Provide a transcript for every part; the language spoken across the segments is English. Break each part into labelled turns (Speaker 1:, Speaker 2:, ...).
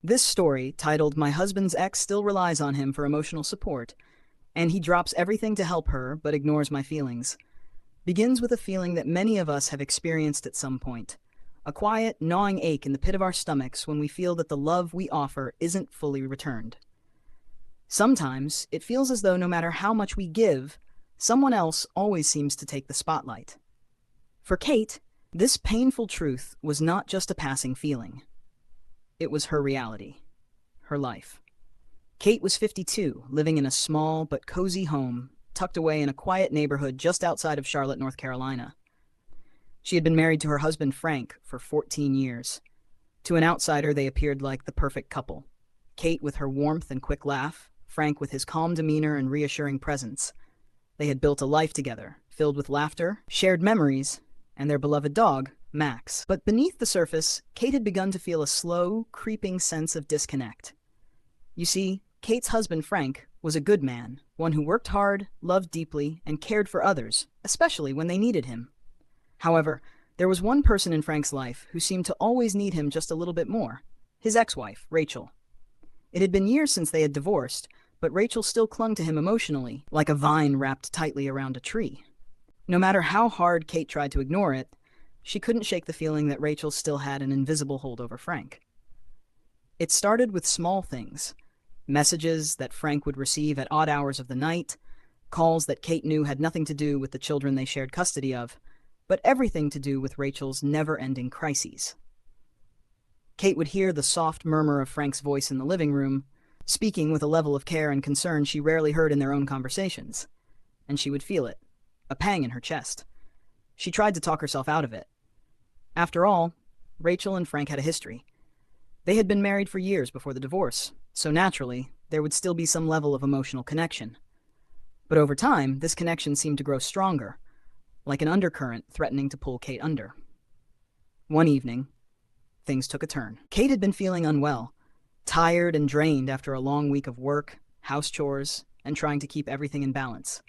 Speaker 1: This story, titled My Husband's Ex Still Relies on Him for Emotional Support, and He Drops Everything to Help Her but Ignores My Feelings, begins with a feeling that many of us have experienced at some point. A quiet, gnawing ache in the pit of our stomachs when we feel that the love we offer isn't fully returned. Sometimes, it feels as though no matter how much we give, someone else always seems to take the spotlight. For Kate, this painful truth was not just a passing feeling. It was her reality, her life. Kate was 52, living in a small but cozy home, tucked away in a quiet neighborhood just outside of Charlotte, North Carolina. She had been married to her husband, Frank, for 14 years. To an outsider, they appeared like the perfect couple. Kate with her warmth and quick laugh, Frank with his calm demeanor and reassuring presence. They had built a life together, filled with laughter, shared memories, and their beloved dog, Max. But beneath the surface, Kate had begun to feel a slow, creeping sense of disconnect. You see, Kate's husband, Frank, was a good man, one who worked hard, loved deeply, and cared for others, especially when they needed him. However, there was one person in Frank's life who seemed to always need him just a little bit more: his ex-wife, Rachel. It had been years since they had divorced, but Rachel still clung to him emotionally, like a vine wrapped tightly around a tree. No matter how hard Kate tried to ignore it, she couldn't shake the feeling that Rachel still had an invisible hold over Frank. It started with small things: messages that Frank would receive at odd hours of the night, calls that Kate knew had nothing to do with the children they shared custody of, but everything to do with Rachel's never-ending crises. Kate would hear the soft murmur of Frank's voice in the living room, speaking with a level of care and concern she rarely heard in their own conversations, and she would feel it, a pang in her chest. She tried to talk herself out of it. After all, Rachel and Frank had a history. They had been married for years before the divorce, so naturally, there would still be some level of emotional connection. But over time, this connection seemed to grow stronger, like an undercurrent threatening to pull Kate under. One evening, things took a turn. Kate had been feeling unwell, tired and drained after a long week of work, house chores, and trying to keep everything in balance.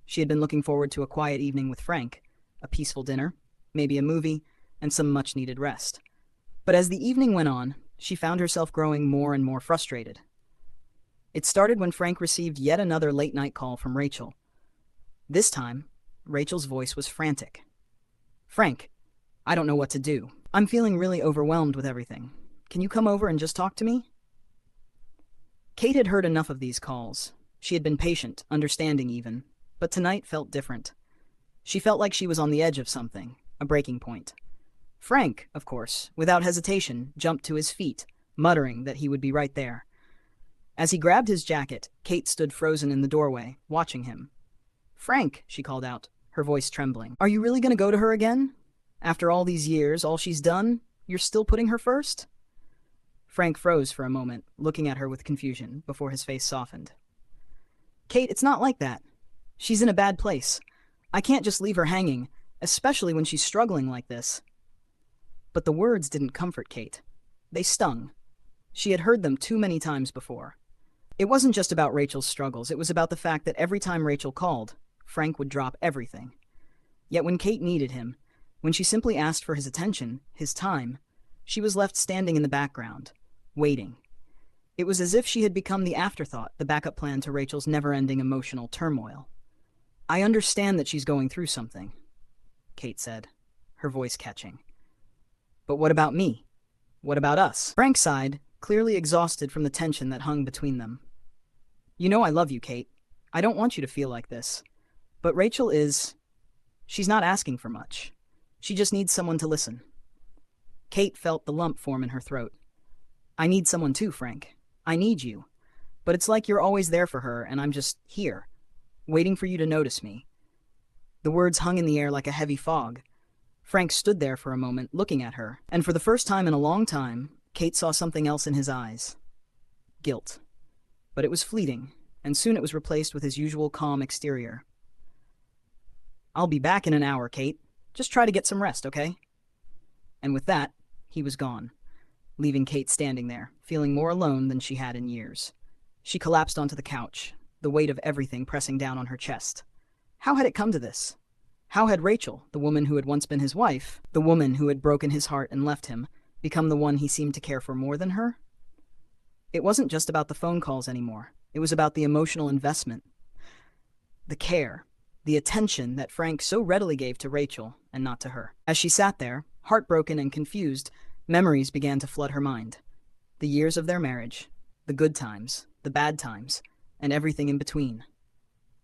Speaker 1: She had been looking forward to a quiet evening with Frank, a peaceful dinner, maybe a movie, and some much-needed rest. But as the evening went on, she found herself growing more and more frustrated. It started when Frank received yet another late-night call from Rachel. This time, Rachel's voice was frantic. "Frank, I don't know what to do. I'm feeling really overwhelmed with everything. Can you come over and just talk to me?" Kate had heard enough of these calls. She had been patient, understanding even, but tonight felt different. She felt like she was on the edge of something, a breaking point. Frank, of course, without hesitation, jumped to his feet, muttering that he would be right there. As he grabbed his jacket, Kate stood frozen in the doorway, watching him. "Frank," she called out, her voice trembling, "are you really going to go to her again? After all these years, all she's done, you're still putting her first?" Frank froze for a moment, looking at her with confusion, before his face softened. "Kate, it's not like that. She's in a bad place. I can't just leave her hanging, especially when she's struggling like this." But the words didn't comfort Kate. They stung. She had heard them too many times before. It wasn't just about Rachel's struggles, it was about the fact that every time Rachel called, Frank would drop everything. Yet when Kate needed him, when she simply asked for his attention, his time, she was left standing in the background, waiting. It was as if she had become the afterthought, the backup plan to Rachel's never-ending emotional turmoil. "I understand that she's going through something," Kate said, her voice catching. "But what about me? What about us?" Frank sighed, clearly exhausted from the tension that hung between them. "You know I love you, Kate. I don't want you to feel like this. But Rachel she's not asking for much. She just needs someone to listen." Kate felt the lump form in her throat. "I need someone too, Frank. I need you. But it's like you're always there for her, and I'm just here, waiting for you to notice me." The words hung in the air like a heavy fog. Frank stood there for a moment, looking at her, and for the first time in a long time, Kate saw something else in his eyes. Guilt. But it was fleeting, and soon it was replaced with his usual calm exterior. "I'll be back in an hour, Kate. Just try to get some rest, okay?" And with that, he was gone, leaving Kate standing there, feeling more alone than she had in years. She collapsed onto the couch, the weight of everything pressing down on her chest. How had it come to this? How had Rachel, the woman who had once been his wife, the woman who had broken his heart and left him, become the one he seemed to care for more than her? It wasn't just about the phone calls anymore. It was about the emotional investment, the care, the attention that Frank so readily gave to Rachel and not to her. As she sat there, heartbroken and confused, memories began to flood her mind. The years of their marriage, the good times, the bad times, and everything in between.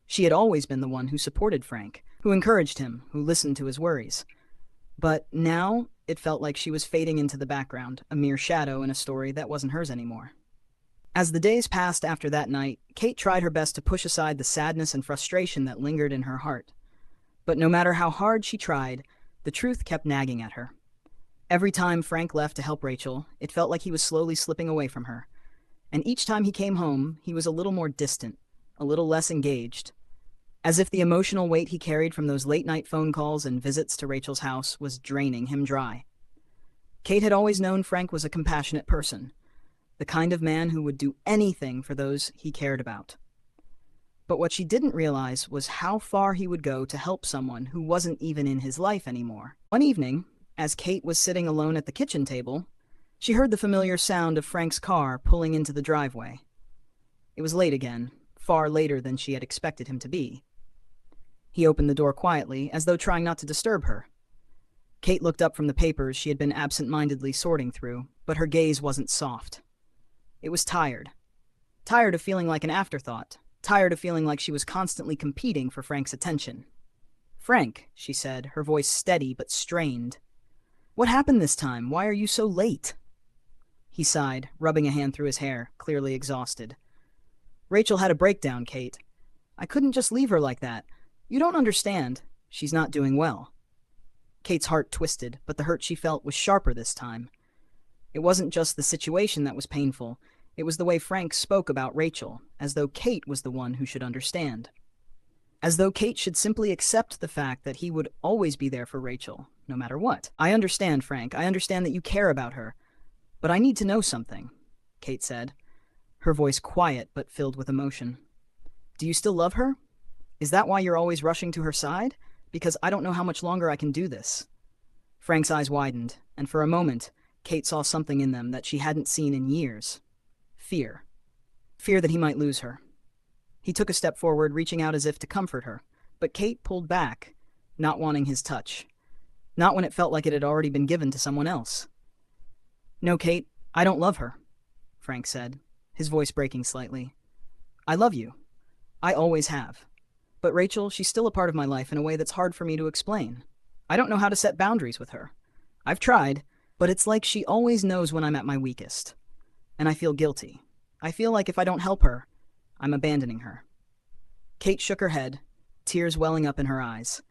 Speaker 1: She had always been the one who supported Frank, who encouraged him, who listened to his worries. But now it felt like she was fading into the background, a mere shadow in a story that wasn't hers anymore. As the days passed after that night, Kate tried her best to push aside the sadness and frustration that lingered in her heart. But no matter how hard she tried, the truth kept nagging at her. Every time Frank left to help Rachel, it felt like he was slowly slipping away from her. And each time he came home, he was a little more distant, a little less engaged, as if the emotional weight he carried from those late-night phone calls and visits to Rachel's house was draining him dry. Kate had always known Frank was a compassionate person, the kind of man who would do anything for those he cared about. But what she didn't realize was how far he would go to help someone who wasn't even in his life anymore. One evening, as Kate was sitting alone at the kitchen table, she heard the familiar sound of Frank's car pulling into the driveway. It was late again, far later than she had expected him to be. He opened the door quietly, as though trying not to disturb her. Kate looked up from the papers she had been absent-mindedly sorting through, but her gaze wasn't soft. It was tired. Tired of feeling like an afterthought. Tired of feeling like she was constantly competing for Frank's attention. "Frank," she said, her voice steady but strained. "What happened this time? Why are you so late?" He sighed, rubbing a hand through his hair, clearly exhausted. "Rachel had a breakdown, Kate. I couldn't just leave her like that. You don't understand. She's not doing well." Kate's heart twisted, but the hurt she felt was sharper this time. It wasn't just the situation that was painful. It was the way Frank spoke about Rachel, as though Kate was the one who should understand. As though Kate should simply accept the fact that he would always be there for Rachel, no matter what. "I understand, Frank. I understand that you care about her. But I need to know something," Kate said, her voice quiet but filled with emotion. "Do you still love her? Is that why you're always rushing to her side? Because I don't know how much longer I can do this." Frank's eyes widened, and for a moment, Kate saw something in them that she hadn't seen in years. Fear. Fear that he might lose her. He took a step forward, reaching out as if to comfort her, but Kate pulled back, not wanting his touch. Not when it felt like it had already been given to someone else. "No, Kate, I don't love her," Frank said, his voice breaking slightly. "I love you. I always have. But Rachel, she's still a part of my life in a way that's hard for me to explain. I don't know how to set boundaries with her. I've tried, but it's like she always knows when I'm at my weakest. And I feel guilty. I feel like if I don't help her, I'm abandoning her." Kate shook her head, tears welling up in her eyes.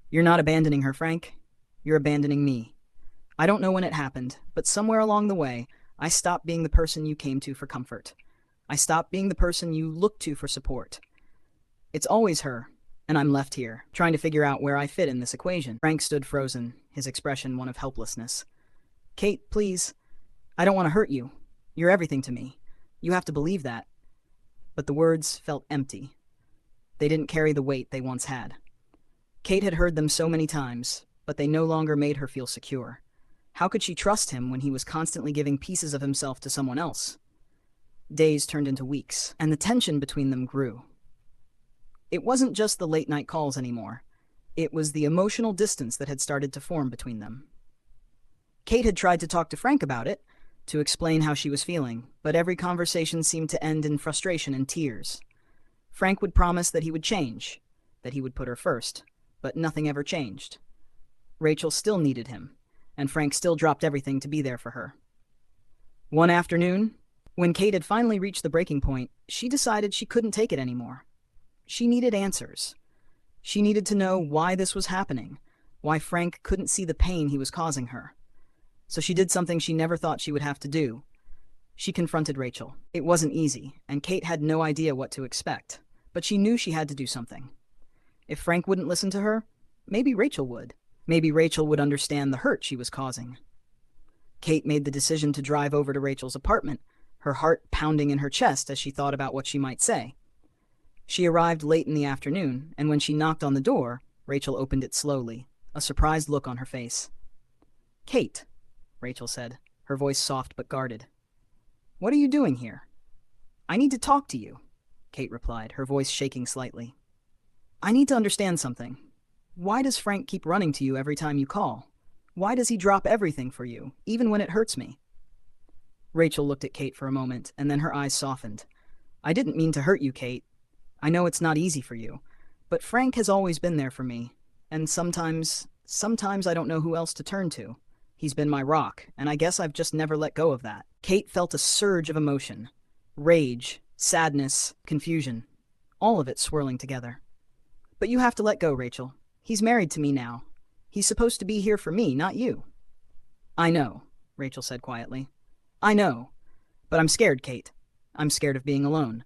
Speaker 1: "You're not abandoning her, Frank. You're abandoning me. I don't know when it happened, but somewhere along the way, I stopped being the person you came to for comfort. I stopped being the person you looked to for support. It's always her, and I'm left here, trying to figure out where I fit in this equation." Frank stood frozen, his expression one of helplessness. "Kate, please. I don't want to hurt you. You're everything to me. You have to believe that." But the words felt empty. They didn't carry the weight they once had. Kate had heard them so many times, but they no longer made her feel secure. How could she trust him when he was constantly giving pieces of himself to someone else? Days turned into weeks, and the tension between them grew. It wasn't just the late-night calls anymore. It was the emotional distance that had started to form between them. Kate had tried to talk to Frank about it, to explain how she was feeling, but every conversation seemed to end in frustration and tears. Frank would promise that he would change, that he would put her first, but nothing ever changed. Rachel still needed him, and Frank still dropped everything to be there for her. One afternoon, when Kate had finally reached the breaking point, she decided she couldn't take it anymore. She needed answers. She needed to know why this was happening, why Frank couldn't see the pain he was causing her. So she did something she never thought she would have to do. She confronted Rachel. It wasn't easy, and Kate had no idea what to expect, but she knew she had to do something. If Frank wouldn't listen to her, maybe Rachel would. Maybe Rachel would understand the hurt she was causing. Kate made the decision to drive over to Rachel's apartment, her heart pounding in her chest as she thought about what she might say. She arrived late in the afternoon, and when she knocked on the door, Rachel opened it slowly, a surprised look on her face. "Kate," Rachel said, her voice soft but guarded. What are you doing here? I need to talk to you, Kate replied, her voice shaking slightly. I need to understand something. Why does Frank keep running to you every time you call? Why does he drop everything for you, even when it hurts me? Rachel looked at Kate for a moment, and then her eyes softened. I didn't mean to hurt you, Kate. I know it's not easy for you, but Frank has always been there for me, and sometimes I don't know who else to turn to. He's been my rock, and I guess I've just never let go of that. Kate felt a surge of emotion. Rage, sadness, confusion. All of it swirling together. But you have to let go, Rachel. He's married to me now. He's supposed to be here for me, not you. I know, Rachel said quietly. I know. But I'm scared, Kate. I'm scared of being alone.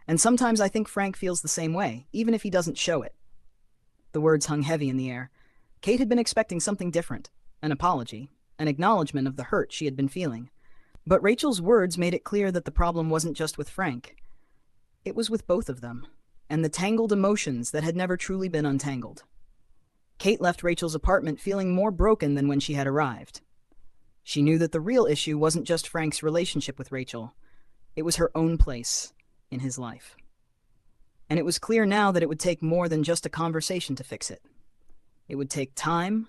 Speaker 1: And sometimes I think Frank feels the same way, even if he doesn't show it. The words hung heavy in the air. Kate had been expecting something different. An apology. An acknowledgement of the hurt she had been feeling. But Rachel's words made it clear that the problem wasn't just with Frank. It was with both of them, and the tangled emotions that had never truly been untangled. Kate left Rachel's apartment feeling more broken than when she had arrived. She knew that the real issue wasn't just Frank's relationship with Rachel. It was her own place in his life. And it was clear now that it would take more than just a conversation to fix it. It would take time,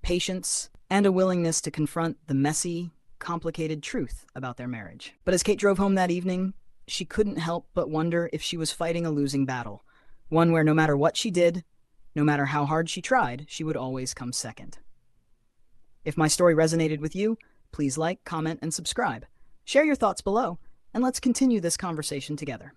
Speaker 1: patience, and a willingness to confront the messy, complicated truth about their marriage. But as Kate drove home that evening, she couldn't help but wonder if she was fighting a losing battle, one where no matter what she did, no matter how hard she tried, she would always come second. If my story resonated with you, please like, comment, and subscribe. Share your thoughts below, and let's continue this conversation together.